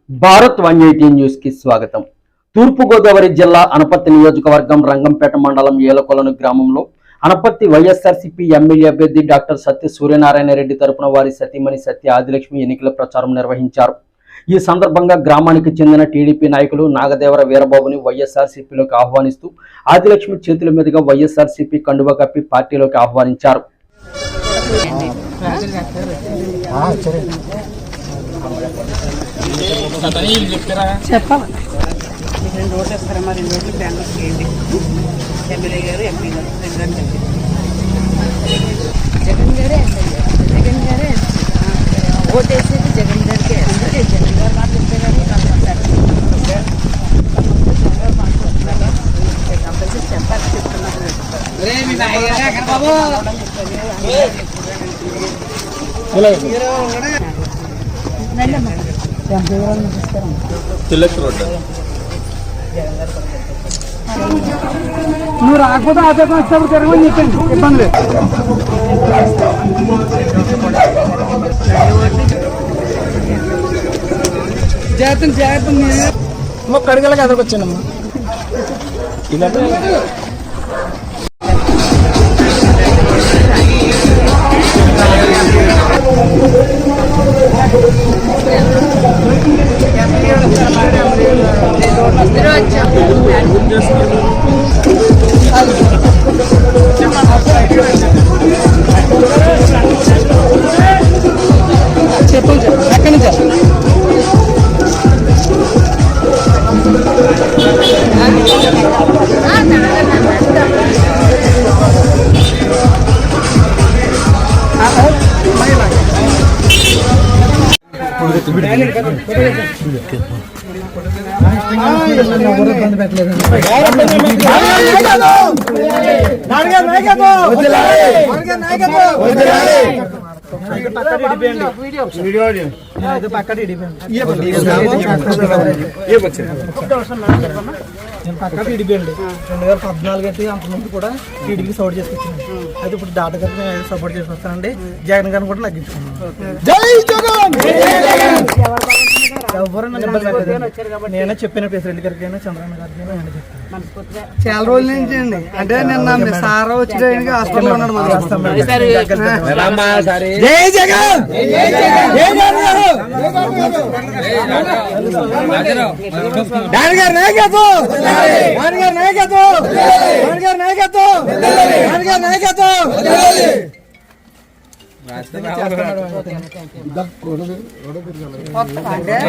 Bharat 180 news కి స్వాగతం. తూర్పుగోదావరి జిల్లా అనపర్తి నియోజకవర్గం రంగంపేట మండలం ఏలకొలను గ్రామంలో అనపర్తి వైఎస్ఆర్సీపీ ఎమ్మెల్యే అభ్యర్థి డాక్టర్ సత్య సూర్యనారాయణ రెడ్డి తరపున వారి సతీమణి సత్య ఆదిలక్ష్మి ఎన్నికల ప్రచారం నిర్వహించారు. ఈ సందర్భంగా గ్రామానికి చెందిన టీడీపీ నాయకులు నాగదేవర వీరబాబుని వైఎస్ఆర్సీపీలోకి ఆహ్వానిస్తూ ఆదిలక్ష్మి చేతుల మీదుగా వైఎస్ఆర్సీపీ కండువా కప్పి పార్టీలోకి ఆహ్వానించారు. చెప్పాలి 2 రోడ్లు వేస్తారమ్మా, 2 రోడ్లు బ్యానర్స్ చేయండి. ఎమ్మెల్యే గారు ఎంపీ గారు జగన్ గారే జగన్ గారే ఓటేసేది జగన్ గారికి. అందుకే జగన్ గారు మాట చెప్తే కానీ కంపల్సరీ చెప్పాలి చెప్తున్నారు. నువ్వు రాకపోతే ఆపేపం వచ్చినప్పుడు తిరగమని చెప్పండి, ఇబ్బంది లేదు. జాగ్రత్త కడిగలకి అదొకొచ్చానమ్మా. చెప్పండి ఎక్కడి నుంచి పక్కకి ఇడిపోయండి. 2014 అంతకుముందు కూడా టీడీపీ సపోర్ట్ చేసుకొచ్చాను. అయితే ఇప్పుడు డాటా గారిని సపోర్ట్ చేసుకొస్తానండి. జగన్ గారిని కూడా నగ్గించుకున్నాను. ఎవరైనా నేనే చెప్పిన ప్రెసిడెంట్ గారికి అయినా చంద్రబాబు గారికి చాలా రోజుల నుంచి అండి. అంటే నిన్న సారా వచ్చి హాస్పిటల్ ఉన్నాడు. నాయకత్వం